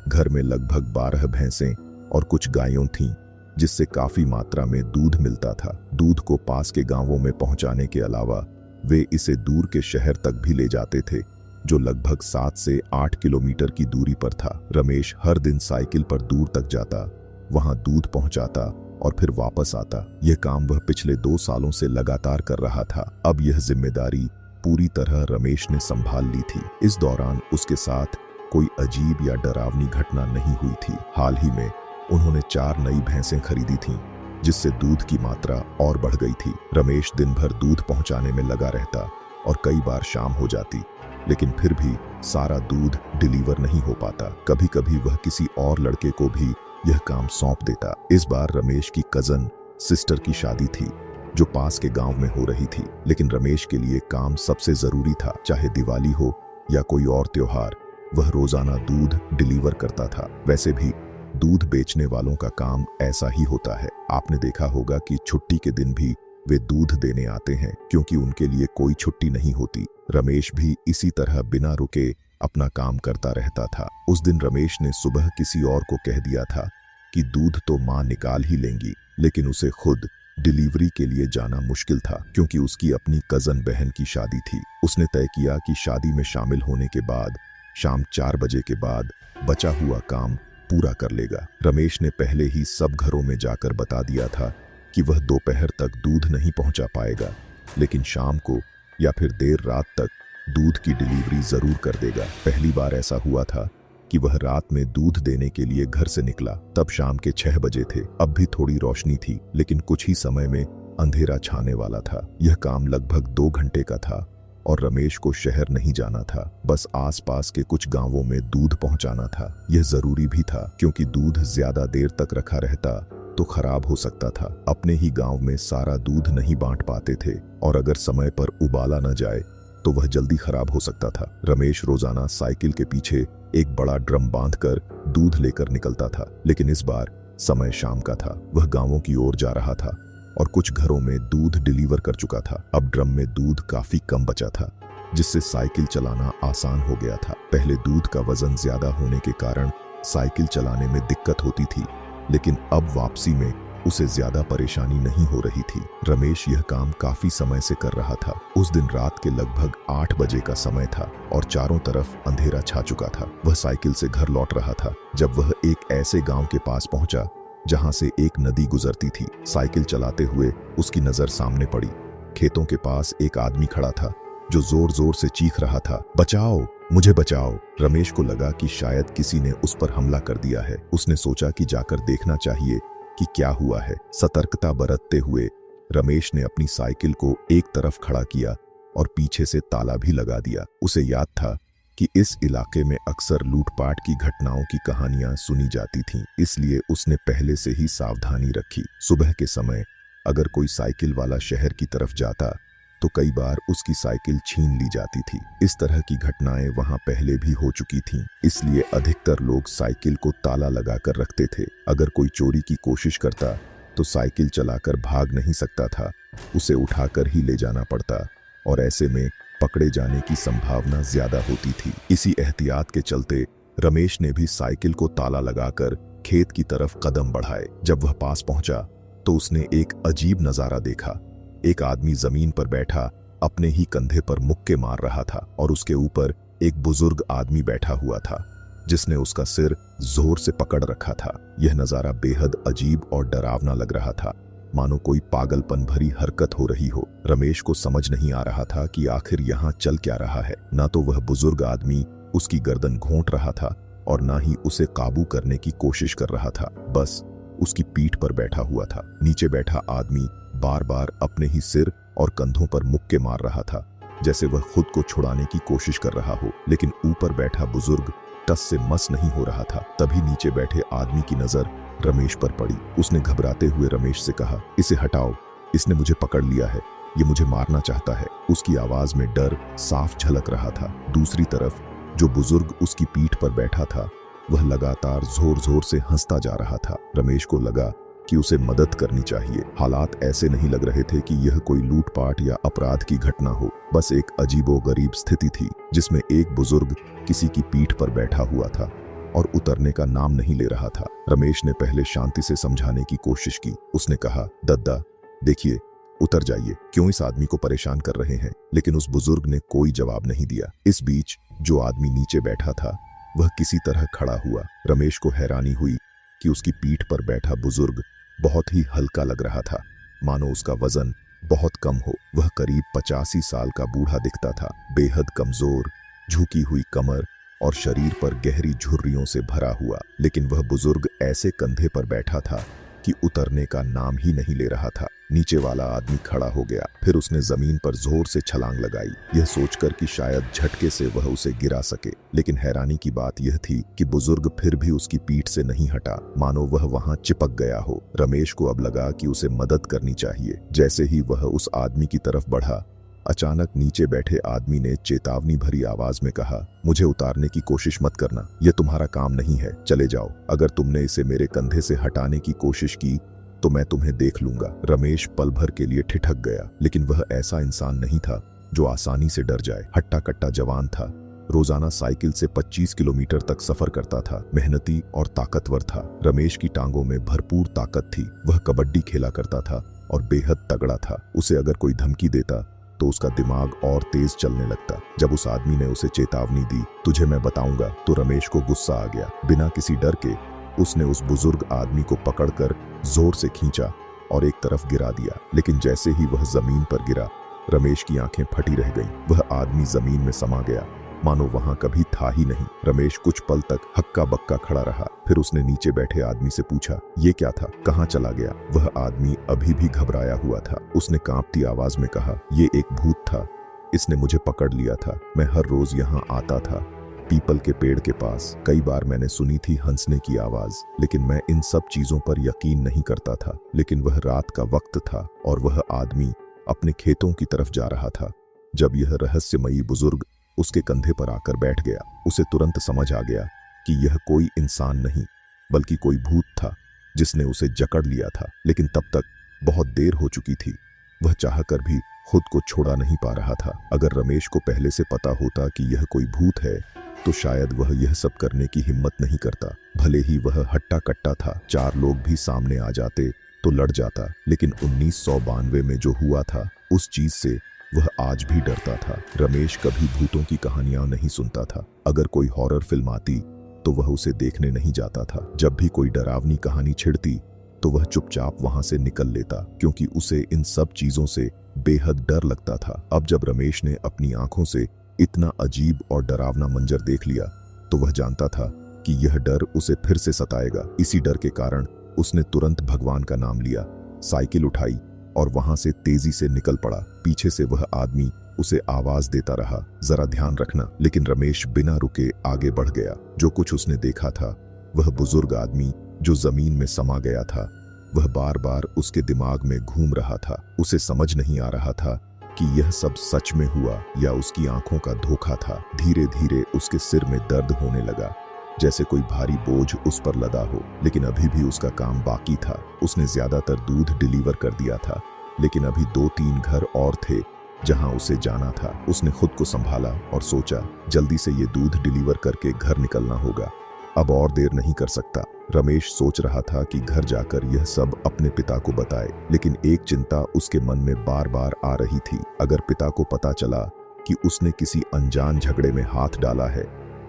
घर में लगभग 12 भैंसें और कुछ गायों थीं, जिससे काफी मात्रा में दूध मिलता था। दूध को पास के गांवों में पहुंचाने के अलावा वे इसे दूर के शहर तक भी ले जाते थे, जो लगभग 7 से 8 किलोमीटर की दूरी पर था। रमेश हर दिन साइकिल पर दूर तक जाता, वहां दूध पहुंचाता और फिर वापस आता। यह काम वह पिछले 2 सालों से लगातार कर रहा था। अब यह जिम्मेदारी पूरी तरह रमेश ने संभाल ली थी। इस दौरान उसके साथ कोई अजीब या डरावनी घटना नहीं हुई थी। हाल ही में उन्होंने 4 नई भैंसें खरीदी थीं, जिससे दूध की मात्रा और बढ़ गई थी। रमेश दिन भर दूध पहुंचाने में लगा रहता और कई बार शाम हो जाती, लेकिन फिर भी सारा दूध डिलीवर नहीं हो पाता। कभी कभी वह किसी और लड़के को भी यह काम सौंप देता। इस बार रमेश की कजन सिस्टर की शादी थी, जो पास के गांव में हो रही थी, लेकिन रमेश के लिए काम सबसे जरूरी था। चाहे दिवाली हो या कोई और त्योहार वह रोजाना दूध डिलीवर करता था। वैसे भी दूध बेचने वालों का काम ऐसा ही होता है। आपने देखा होगा कि छुट्टी के दिन भी वे दूध देने आते हैं, क्योंकि उनके लिए कोई छुट्टी नहीं होती। रमेश भी इसी तरह बिना रुके अपना काम करता रहता था। उस दिन रमेश ने सुबह किसी और को कह दिया था कि दूध तो माँ निकाल ही लेंगी, लेकिन उसे खुद डिलीवरी के लिए जाना मुश्किल था, क्योंकि उसकी अपनी कजन बहन की शादी थी। उसने तय किया कि शादी में शामिल होने के बाद शाम 4 बजे के बाद बचा हुआ काम पूरा कर लेगा। रमेश ने पहले ही सब घरों में जाकर बता दिया था कि वह दोपहर तक दूध नहीं पहुंचा पाएगा, लेकिन शाम को या फिर देर रात तक दूध की डिलीवरी जरूर कर देगा। पहली बार ऐसा हुआ था कि वह रात में दूध देने के लिए घर से निकला। तब शाम के 6 बजे थे। अब भी थोड़ी रोशनी थी, लेकिन कुछ ही समय में अंधेरा छाने वाला था। यह काम लगभग 2 घंटे का था और रमेश को शहर नहीं जाना था, बस आसपास के कुछ गांवों में दूध पहुंचाना था। यह जरूरी भी था, क्योंकि दूध ज्यादा देर तक रखा रहता तो खराब हो सकता था। अपने ही गांव में सारा दूध नहीं बांट पाते थे, और अगर समय पर उबाला न जाए तो वह जल्दी खराब हो सकता था। रमेश रोजाना साइकिल के पीछे एक बड़ा ड्रम बांधकर दूध लेकर निकलता था, लेकिन इस बार समय शाम का था। वह गांवों की ओर जा रहा था और कुछ घरों में दूध डिलीवर कर चुका था। अब ड्रम में दूध काफी कम बचा था, जिससे साइकिल चलाना आसान हो गया था। पहले दूध का वजन ज्यादा होने के कारण साइकिल चलाने में दिक्कत होती थी, लेकिन अब वापसी में उसे ज्यादा परेशानी नहीं हो रही थी। रमेश यह काम काफी समय से कर रहा था। उस दिन रात के लगभग 8 बजे का समय था और चारों तरफ अंधेरा छा चुका था। वह साइकिल से घर लौट रहा था जब वह एक ऐसे गांव के पास पहुंचा जहां से एक नदी गुजरती थी। साइकिल चलाते हुए उसकी नजर सामने पड़ी। खेतों के पास एक आदमी खड़ा था जो जोर जोर से चीख रहा था, बचाओ, मुझे बचाओ। रमेश को लगा कि शायद किसी ने उस पर हमला कर दिया है। उसने सोचा कि जाकर देखना चाहिए कि क्या हुआ है। सतर्कता बरतते हुए रमेश ने अपनी साइकिल को एक तरफ खड़ा किया और पीछे से ताला भी लगा दिया। उसे याद था कि इस इलाके में अक्सर लूटपाट की घटनाओं की कहानियां सुनी जाती थीं, इसलिए उसने पहले से ही सावधानी रखी। सुबह के समय अगर कोई साइकिल वाला शहर की तरफ जाता तो कई बार उसकी साइकिल छीन ली जाती थी। इस तरह की घटनाएं वहां पहले भी हो चुकी थीं, इसलिए अधिकतर लोग साइकिल को ताला लगाकर रखते थे। अगर कोई चोरी की कोशिश करता तो साइकिल चलाकर भाग नहीं सकता था, उसे उठाकर ही ले जाना पड़ता, और ऐसे में पकड़े जाने की संभावना ज्यादा होती थी। इसी एहतियात के चलते रमेश ने भी साइकिल को ताला लगाकर खेत की तरफ कदम बढ़ाए। जब वह पास पहुंचा तो उसने एक अजीब नजारा देखा। एक आदमी जमीन पर बैठा अपने ही कंधे पर मुक्के मार रहा था, और उसके ऊपर एक बुजुर्ग आदमी बैठा हुआ था जिसने उसका सिर जोर से पकड़ रखा था। यह नजारा बेहद अजीब और डरावना लग रहा था, मानो कोई पागलपन भरी हरकत हो रही हो। रमेश को समझ नहीं आ रहा था कि आखिर यहाँ चल क्या रहा है। ना तो वह बुजुर्ग आदमी उसकी गर्दन घोंट रहा था और ना ही उसे काबू करने की कोशिश कर रहा था, बस उसकी पीठ पर बैठा हुआ था। नीचे बैठा आदमी बार बार अपने ही सिर और कंधों पर मुक्के मार रहा था, जैसे वह खुद को छुड़ाने की कोशिश कर रहा हो, लेकिन ऊपर बैठा बुजुर्ग टस से मस नहीं हो रहा था। तभी नीचे बैठे आदमी की नजर रमेश पर पड़ी। उसने घबराते हुए रमेश से कहा, इसे हटाओ, इसने मुझे पकड़ लिया है, ये मुझे मारना चाहता है। उसकी आवाज में डर साफ झलक रहा था। दूसरी तरफ जो बुजुर्ग उसकी पीठ पर बैठा था वह लगातार जोर जोर से हंसता जा रहा था। रमेश को लगा कि उसे मदद करनी चाहिए। हालात ऐसे नहीं लग रहे थे कि यह कोई लूटपाट या अपराध की घटना हो, बस एक अजीबोगरीब स्थिति थी जिसमें एक बुजुर्ग किसी की पीठ पर बैठा हुआ था और उतरने का नाम नहीं ले रहा था। रमेश ने पहले शांति से समझाने की कोशिश की। उसने कहा, दद्दा देखिए, उतर जाइए, क्यों इस आदमी को परेशान कर रहे हैं? लेकिन उस बुजुर्ग ने कोई जवाब नहीं दिया। इस बीच जो आदमी नीचे बैठा था वह किसी तरह खड़ा हुआ। रमेश को हैरानी हुई कि उसकी पीठ पर बैठा बुजुर्ग बहुत ही हल्का लग रहा था, मानो उसका वजन बहुत कम हो। वह करीब 85 साल का बूढ़ा दिखता था, बेहद कमजोर, झुकी हुई कमर और शरीर पर गहरी झुर्रियों से भरा हुआ। लेकिन वह बुजुर्ग ऐसे कंधे पर बैठा था कि उतरने का नाम ही नहीं ले रहा था। नीचे वाला आदमी खड़ा हो गया, फिर उसने जमीन पर जोर से छलांग लगाई, यह सोचकर कि शायद झटके से वह उसे गिरा सके। लेकिन हैरानी की बात यह थी कि बुजुर्ग फिर भी उसकी पीठ से नहीं हटा, मानो वह वहां चिपक गया हो। रमेश को अब लगा कि उसे मदद करनी चाहिए। जैसे ही वह उस आदमी की तरफ बढ़ा, अचानक नीचे बैठे आदमी ने चेतावनी भरी आवाज में कहा, मुझे उतारने की कोशिश मत करना, यह तुम्हारा काम नहीं है, चले जाओ। अगर तुमने इसे मेरे कंधे से हटाने की कोशिश की तो मैं तुम्हें देख लूंगा। रमेश पल भर के लिए ठिठक गया, लेकिन वह ऐसा इंसान नहीं था जो आसानी से डर जाए। हट्टा कट्टा जवान था, रोजाना साइकिल से 25 किलोमीटर तक सफर करता था, मेहनती और ताकतवर था। रमेश की टांगों में भरपूर ताकत थी, वह कबड्डी खेला करता था और बेहद तगड़ा था। उसे अगर कोई धमकी देता तो उसका दिमाग और तेज चलने लगता। जब उस आदमी ने उसे चेतावनी दी, तुझे मैं बताऊंगा, तो रमेश को गुस्सा आ गया। बिना किसी डर के उसने उस बुजुर्ग आदमी को पकड़कर जोर से खींचा और एक तरफ गिरा दिया। लेकिन जैसे ही वह जमीन पर गिरा, रमेश की आंखें फटी रह गईं। वह आदमी जमीन में समा गया, मानो वहां कभी था ही नहीं। रमेश कुछ पल तक हक्का बक्का खड़ा रहा, फिर उसने नीचे बैठे आदमी से पूछा, ये क्या था, कहां चला गया? वह आदमी अभी भी घबराया हुआ था। उसने कांपती आवाज में कहा, ये एक भूत था, इसने मुझे पकड़ लिया था। मैं हर रोज यहाँ आता था, पीपल के पेड़ के पास। कई बार मैंने सुनी थी हंसने की आवाज, लेकिन मैं इन सब चीजों पर यकीन नहीं करता था। लेकिन वह रात का वक्त था और वह आदमी अपने खेतों की तरफ जा रहा था। जब यह रहस्यमयी बुजुर्ग उसके कंधे पर आकर बैठ गया, उसे तुरंत समझ आ गया कि यह कोई इंसान नहीं बल्कि कोई भूत था जिसने उसे जकड़ लिया था। लेकिन तब तक बहुत देर हो चुकी थी। वह चाहकर भी खुद को छोड़ा नहीं पा रहा था। अगर रमेश को पहले से पता होता कि यह कोई भूत है तो शायद वह यह सब करने की हिम्मत नहीं करता। भले ही वह हट्टा कट्टा था, 4 लोग भी सामने आ जाते तो लड़ जाता, लेकिन 1992 में जो हुआ था उस चीज से वह आज भी डरता था। रमेश कभी भूतों की कहानियां नहीं सुनता था। अगर कोई हॉरर फिल्म आती तो वह उसे देखने नहीं जाता था। जब भी कोई डरावनी कहानी छिड़ती तो वह चुपचाप वहां से निकल लेता, क्योंकि उसे इन सब चीजों से बेहद डर लगता था। अब जब रमेश ने अपनी आंखों से इतना अजीब और डरावना मंजर देख लिया तो वह जानता था कि यह डर उसे फिर से सताएगा। इसी डर के कारण उसने तुरंत भगवान का नाम लिया, साइकिल उठाई और वहां से तेजी से निकल पड़ा। पीछे से वह आदमी उसे आवाज देता रहा, जरा ध्यान रखना। लेकिन रमेश बिना रुके आगे बढ़ गया। जो कुछ उसने देखा था, वह बुजुर्ग आदमी जो जमीन में समा गया था, वह बार बार उसके दिमाग में घूम रहा था। उसे समझ नहीं आ रहा था कि यह सब सच में हुआ या उसकी आंखों का धोखा था। धीरे धीरे उसके सिर में दर्द होने लगा, जैसे कोई भारी बोझ उस पर लदा हो। लेकिन अभी भी उसका काम बाकी था। उसने ज्यादातर दूध डिलीवर कर दिया था, लेकिन अभी 2-3 घर और थे जहां उसे जाना था। उसने खुद को संभाला और सोचा, जल्दी से ये दूध डिलीवर करके घर निकलना होगा, अब और देर नहीं कर सकता। रमेश सोच रहा था कि घर जाकर यह सब अपने पिता को बताए, लेकिन एक चिंता उसके मन में बार बार आ रही थी। अगर पिता को पता चला कि उसने किसी अनजान झगड़े में हाथ डाला है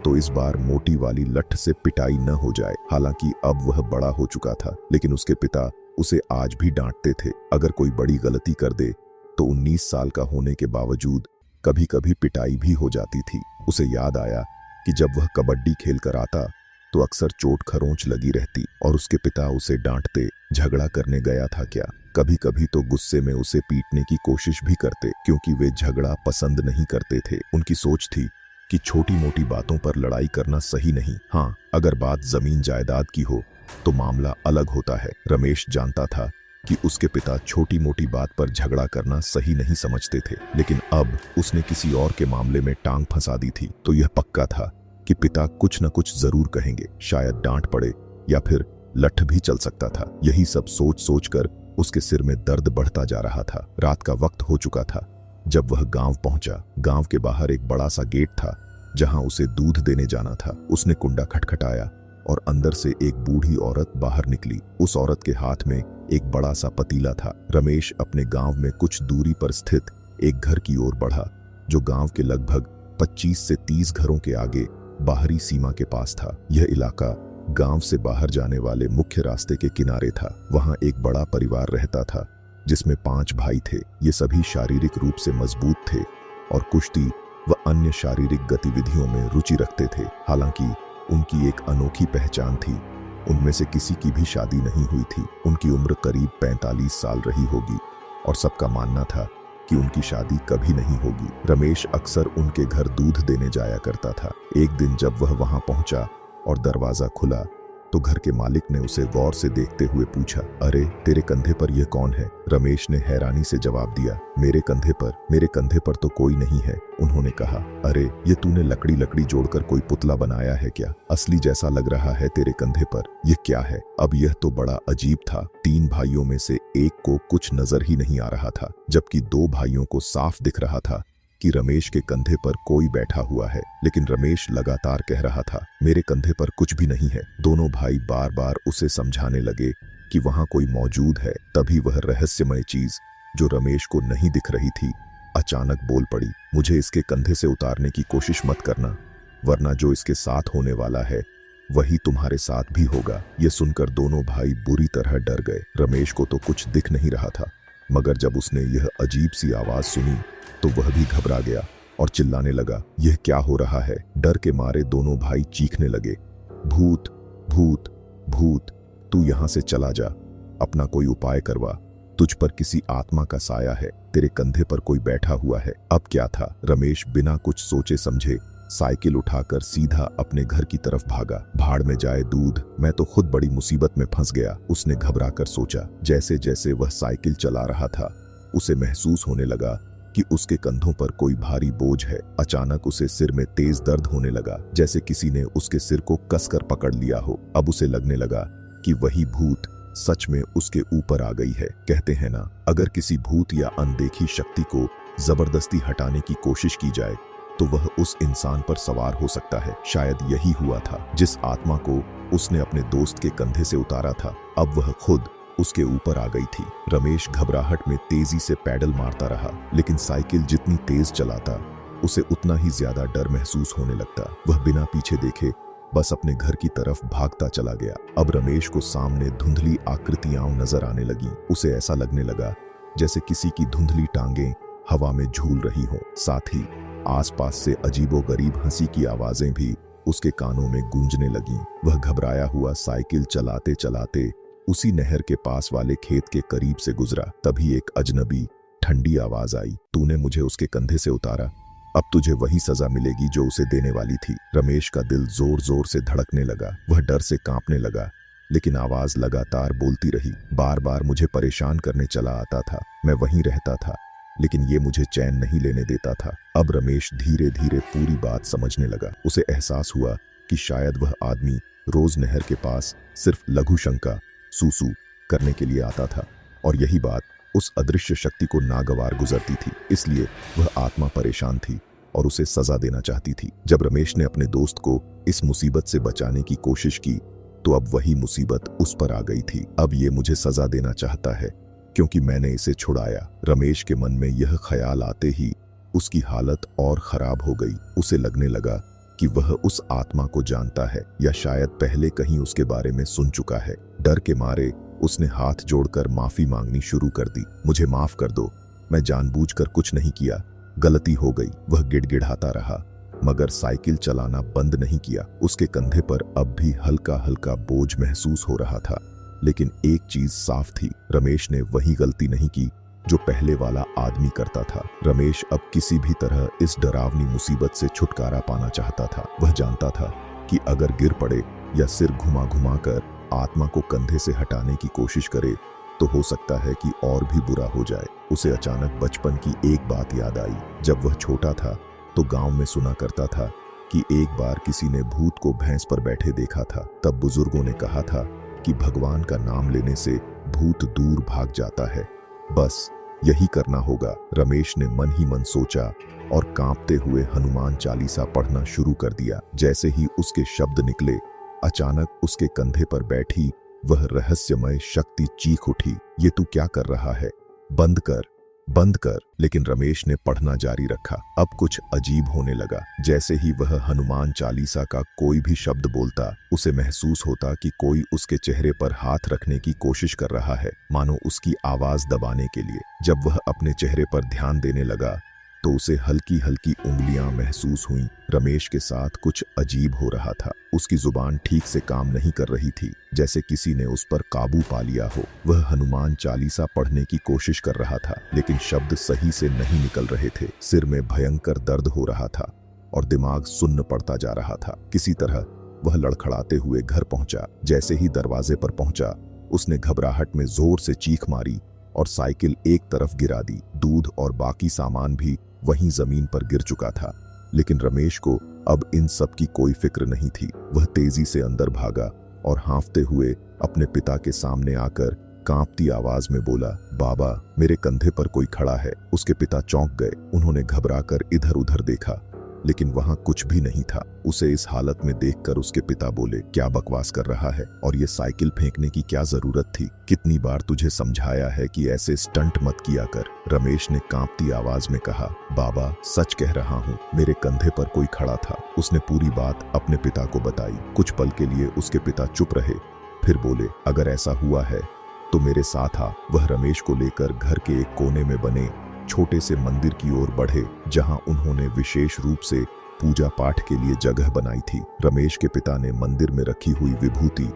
तो इस बार मोटी वाली लठ से पिटाई न हो जाए। हालांकि अब वह बड़ा हो चुका था, लेकिन उसके पिता उसे आज भी डांटते थे। अगर कोई बड़ी गलती कर दे तो 19 साल का होने के बावजूद कभी कभी पिटाई भी हो जाती थी। उसे याद आया कि जब वह कबड्डी खेल कर आता तो अक्सर चोट खरोंच लगी रहती और उसके पिता उसे डांटते, झगड़ा करने गया था क्या। कभी कभी तो गुस्से में उसे पीटने की कोशिश भी करते, क्योंकि वे झगड़ा पसंद नहीं करते थे। उनकी सोच थी कि छोटी मोटी बातों पर लड़ाई करना सही नहीं। हाँ, अगर बात जमीन जायदाद की हो तो मामला अलग होता है। रमेश जानता था कि उसके पिता छोटी मोटी बात पर झगड़ा करना सही नहीं समझते थे, लेकिन अब उसने किसी और के मामले में टांग फंसा दी थी तो यह पक्का था कि पिता कुछ न कुछ जरूर कहेंगे। शायद डांट पड़े या फिर लठ भी चल सकता था। यही सब सोच सोचकर उसके सिर में दर्द बढ़ता जा रहा था। रात का वक्त हो चुका था जब वह गांव पहुंचा। गांव के बाहर एक बड़ा सा गेट था जहां उसे दूध देने जाना था। उसने कुंडा खटखटाया और अंदर से एक बूढ़ी औरत बाहर निकली। उस औरत के हाथ में एक बड़ा सा पतीला था। रमेश अपने गांव में कुछ दूरी पर स्थित एक घर की ओर बढ़ा, जो गांव के लगभग 25 से 30 घरों के आगे बाहरी सीमा के पास था। यह इलाका गांव से बाहर जाने वाले मुख्य रास्ते के किनारे था। वहां एक बड़ा परिवार रहता था जिसमें 5 भाई थे। ये सभी शारीरिक रूप से मजबूत थे और कुश्ती व अन्य शारीरिक गतिविधियों में रुचि रखते थे। हालांकि उनकी एक अनोखी पहचान थी, उनमें से किसी की भी शादी नहीं हुई थी। उनकी उम्र करीब 45 साल रही होगी और सबका मानना था कि उनकी शादी कभी नहीं होगी। रमेश अक्सर उनके घर दूध देने जाया करता था। एक दिन जब वह वहां पहुंचा और दरवाजा खुला तो घर के मालिक ने उसे गौर से देखते हुए पूछा, अरे तेरे कंधे पर यह कौन है? रमेश ने हैरानी से जवाब दिया, मेरे कंधे पर तो कोई नहीं है। उन्होंने कहा, अरे ये तूने लकड़ी लकड़ी जोड़कर कोई पुतला बनाया है क्या? असली जैसा लग रहा है तेरे कंधे पर। यह क्या है? अब यह तो बड़ा अजीब था। 3 भाइयों में से एक को कुछ नजर ही नहीं आ रहा था, जबकि 2 भाइयों को साफ दिख रहा था कि रमेश के कंधे पर कोई बैठा हुआ है। लेकिन रमेश लगातार कह रहा था, मेरे कंधे पर कुछ भी नहीं है। दोनों भाई बार बार उसे समझाने लगे कि वहां कोई मौजूद है। तभी वह रहस्यमय चीज जो रमेश को नहीं दिख रही थी अचानक बोल पड़ी, मुझे इसके कंधे से उतारने की कोशिश मत करना, वरना जो इसके साथ होने वाला है वही तुम्हारे साथ भी होगा। यह सुनकर दोनों भाई बुरी तरह डर गए। रमेश को तो कुछ दिख नहीं रहा था, मगर जब उसने यह अजीब सी आवाज सुनी तो वह भी घबरा गया और चिल्लाने लगा, यह क्या हो रहा है? डर के मारे दोनों भाई चीखने लगे, भूत भूत भूत, तू यहां से चला जा, अपना कोई उपाय करवा, तुझ पर किसी आत्मा का साया है, तेरे कंधे पर कोई बैठा हुआ है। अब क्या था? रमेश बिना कुछ सोचे समझे साइकिल उठाकर सीधा अपने घर की तरफ भागा। भाड़ में जाए दूध, मैं तो खुद बड़ी मुसीबत में फंस गया, उसने घबरा कर सोचा। जैसे जैसे वह साइकिल चला रहा था उसे महसूस होने लगा कि उसके कंधों पर कोई भारी बोझ है। अचानक उसे सिर में तेज दर्द होने लगा, जैसे किसी ने उसके सिर को कसकर पकड़ लिया हो। अब उसे लगने लगा कि वही भूत सच में उसके ऊपर आ गई है। कहते हैं ना, अगर किसी भूत या अनदेखी शक्ति को जबरदस्ती हटाने की कोशिश की जाए तो वह उस इंसान पर सवार हो सकता है। शायद यही हुआ था। जिस आत्मा को उसने अपने दोस्त के कंधे से उतारा था, अब वह खुद उसके ऊपर आ गई थी। रमेश घबराहट में तेजी से पैडल मारता रहा, लेकिन साइकिल जितनी तेज चलाता उसे उतना ही ज्यादा डर महसूस होने लगता। वह बिना पीछे देखे बस अपने घर की तरफ भागता चला गया। अब रमेश को सामने धुंधली आकृतियां नजर आने लगी। उसे ऐसा लगने लगा जैसे किसी की धुंधली टांगें हवा में झूल रही हो। साथ ही आसपास से अजीबोगरीब हंसी की आवाजें भी उसके कानों में गूंजने लगीं। वह घबराया हुआ साइकिल चलाते चलाते उसी नहर के पास वाले खेत के करीब से गुजरा। तभी एक अजनबी ठंडी आवाज आई, तूने मुझे उसके कंधे से उतारा, अब तुझे वही सजा मिलेगी जो उसे देने वाली थी। रमेश का दिल जोर जोर से धड़कने लगा। वह डर से कांपने लगा, लेकिन आवाज लगातार बोलती रही, बार बार मुझे परेशान करने चला आता था, मैं वहीं रहता था, लेकिन ये मुझे चैन नहीं लेने देता था। अब रमेश धीरे धीरे पूरी बात समझने लगा। उसे एहसास हुआ कि शायद वह आदमी रोज नहर के पास सिर्फ लघु शंका सूसू करने के लिए आता था, और यही बात उस अदृश्य शक्ति को नागवार गुजरती थी। इसलिए वह आत्मा परेशान थी और उसे सजा देना चाहती थी। जब रमेश ने अपने दोस्त को इस मुसीबत से बचाने की कोशिश की तो अब वही मुसीबत उस पर आ गई थी। अब ये मुझे सजा देना चाहता है क्योंकि मैंने इसे छुड़ाया। रमेश के मन में यह ख्याल आते ही उसकी हालत और खराब हो गई। उसे लगने लगा कि वह उस आत्मा को जानता है या शायद पहले कहीं उसके बारे में सुन चुका है। डर के मारे उसने हाथ जोड़कर माफी मांगनी शुरू कर दी। मुझे माफ कर दो, मैं जानबूझकर कुछ नहीं किया, गलती हो गई। वह गिड़गिड़ाता रहा मगर साइकिल चलाना बंद नहीं किया। उसके कंधे पर अब भी हल्का हल्का बोझ महसूस हो रहा था, लेकिन एक चीज साफ थी, रमेश ने वही गलती नहीं की जो पहले वाला आदमी करता था। रमेश अब किसी भी तरह इस डरावनी मुसीबत से छुटकारा पाना चाहता था। वह जानता था कि अगर गिर पड़े या सिर घुमा घुमा कर आत्मा को कंधे से हटाने की कोशिश करे तो हो सकता है कि और भी बुरा हो जाए। उसे अचानक बचपन की एक बात याद आई। जब वह छोटा था तो गांव में सुना करता था कि एक बार किसी ने भूत को भैंस पर बैठे देखा था। तब बुजुर्गों ने कहा था कि भगवान का नाम लेने से भूत दूर भाग जाता है, बस यही करना होगा। रमेश ने मन ही मन सोचा और कांपते हुए हनुमान चालीसा पढ़ना शुरू कर दिया। जैसे ही उसके शब्द निकले, अचानक उसके कंधे पर बैठी वह रहस्यमय शक्ति चीख उठी, ये तू क्या कर रहा है? बंद कर, बंद कर। लेकिन रमेश ने पढ़ना जारी रखा। अब कुछ अजीब होने लगा। जैसे ही वह हनुमान चालीसा का कोई भी शब्द बोलता, उसे महसूस होता कि कोई उसके चेहरे पर हाथ रखने की कोशिश कर रहा है, मानो उसकी आवाज दबाने के लिए। जब वह अपने चेहरे पर ध्यान देने लगा तो उसे हल्की हल्की उंगलियां महसूस हुईं। रमेश के साथ कुछ अजीब हो रहा था। उसकी जुबान ठीक से काम नहीं कर रही थी, जैसे किसी ने उस पर काबू पा लिया हो। वह हनुमान चालीसा पढ़ने की कोशिश कर रहा था, लेकिन शब्द सही से नहीं निकल रहे थे। सिर में भयंकर दर्द हो रहा था और दिमाग सुन्न पड़ता जा रहा था। किसी तरह वह लड़खड़ाते हुए घर पहुंचा। जैसे ही दरवाजे पर पहुंचा, उसने घबराहट में जोर से चीख मारी और साइकिल एक तरफ गिरा दी। दूध और बाकी सामान भी वहीं जमीन पर गिर चुका था। लेकिन रमेश को अब इन सब की कोई फिक्र नहीं थी। वह तेजी से अंदर भागा और हांफते हुए अपने पिता के सामने आकर कांपती आवाज में बोला, बाबा, मेरे कंधे पर कोई खड़ा है। उसके पिता चौंक गए। उन्होंने घबराकर इधर उधर देखा, लेकिन वहां कुछ भी नहीं था। उसे इस हालत में देखकर उसके पिता बोले, क्या बकवास कर रहा है, और ये साइकिल फेंकने की क्या जरूरत थी? कितनी बार तुझे समझाया है कि ऐसे स्टंट मत किया कर। रमेश ने कांपती आवाज में कहा, बाबा, सच कह रहा हूँ, मेरे कंधे पर कोई खड़ा था। उसने पूरी बात अपने पिता को बताई। कुछ पल के लिए उसके पिता चुप रहे, फिर बोले, अगर ऐसा हुआ है तो मेरे साथ आ। वह रमेश को लेकर घर के एक कोने में बने छोटे से मंदिर की ओर बढ़े, जहां उन्होंने विशेष रूप से पूजा पाठ के लिए जगह बनाई थी। रमेश के पिता ने मंदिर में रखी हुई विभूति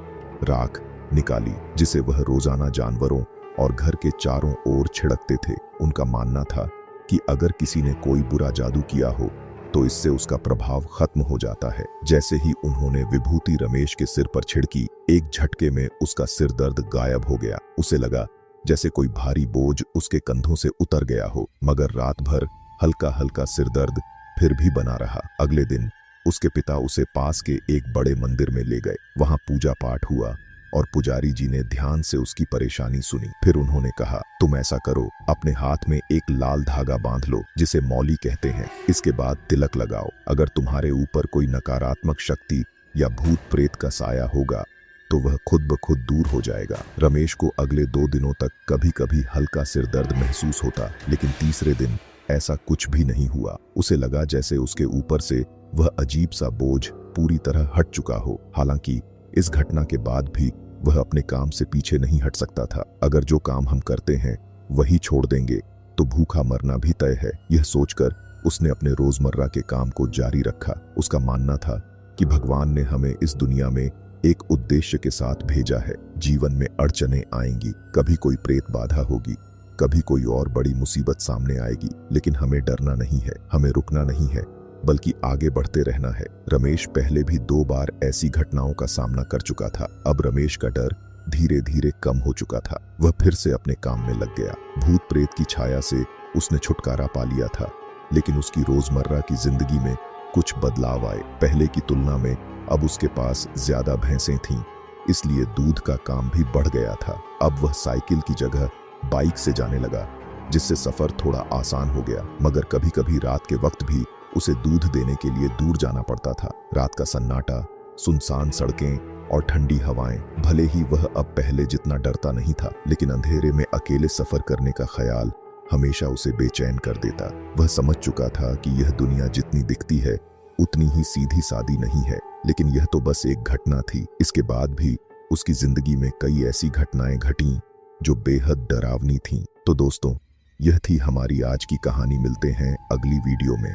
राख निकाली, जिसे वह रोजाना जानवरों और घर के चारों ओर छिड़कते थे। उनका मानना था कि अगर किसी ने कोई बुरा जादू किया हो तो इससे उसका प्रभाव खत्म हो जाता है। जैसे ही उन्होंने विभूति रमेश के सिर पर छिड़की, एक झटके में उसका सिर दर्द गायब हो गया। उसे लगा जैसे कोई भारी बोझ उसके कंधों से उतर गया हो, मगर रात भर हल्का हल्का सिर दर्द फिर भी बना रहा। अगले दिन उसके पिता उसे पास के एक बड़े मंदिर में ले गए। वहां पूजा पाठ हुआ और पुजारी जी ने ध्यान से उसकी परेशानी सुनी। फिर उन्होंने कहा, तुम ऐसा करो, अपने हाथ में एक लाल धागा बांध लो, जिसे मौली कहते हैं। इसके बाद तिलक लगाओ। अगर तुम्हारे ऊपर कोई नकारात्मक शक्ति या भूत प्रेत का साया होगा तो वह खुद ब खुद दूर हो जाएगा। रमेश को अगले 2 दिनों तक कभी कभी हल्का सिर दर्द महसूस होता, लेकिन तीसरे दिन ऐसा कुछ भी नहीं हुआ। उसे लगा जैसे उसके ऊपर से वह अजीब सा बोझ पूरी तरह हट चुका हो। हालांकि इस घटना के बाद भी वह अपने काम से पीछे नहीं हट सकता था। अगर जो काम हम करते हैं वही छोड़ देंगे तो भूखा मरना भी तय है। यह सोचकर उसने अपने रोजमर्रा के काम को जारी रखा। उसका मानना था कि भगवान ने हमें इस दुनिया में एक उद्देश्य के साथ भेजा है। जीवन में अड़चनें आएंगी, कभी कोई प्रेत बाधा होगी, कभी कोई और बड़ी मुसीबत सामने आएगी, लेकिन हमें डरना नहीं है, हमें रुकना नहीं है, बल्कि आगे बढ़ते रहना है। रमेश पहले भी 2 बार ऐसी घटनाओं का सामना कर चुका था। अब रमेश का डर धीरे धीरे कम हो चुका था। वह फिर से अपने काम में लग गया। भूत प्रेत की छाया से उसने छुटकारा पा लिया था, लेकिन उसकी रोजमर्रा की जिंदगी में कुछ बदलाव आए। पहले की तुलना में अब उसके पास ज्यादा भैंसें थीं, इसलिए दूध का काम भी बढ़ गया था। अब वह साइकिल की जगह बाइक से जाने लगा, जिससे सफर थोड़ा आसान हो गया। मगर कभी कभी रात के वक्त भी उसे दूध देने के लिए दूर जाना पड़ता था। रात का सन्नाटा, सुनसान सड़कें और ठंडी हवाएं, भले ही वह अब पहले जितना डरता नहीं था, लेकिन अंधेरे में अकेले सफर करने का ख्याल हमेशा उसे बेचैन कर देता। वह समझ चुका था कि यह दुनिया जितनी दिखती है उतनी ही सीधी सादी नहीं है, लेकिन यह तो बस एक घटना थी। इसके बाद भी उसकी जिंदगी में कई ऐसी घटनाएं घटीं जो बेहद डरावनी थीं। तो दोस्तों, यह थी हमारी आज की कहानी। मिलते हैं अगली वीडियो में।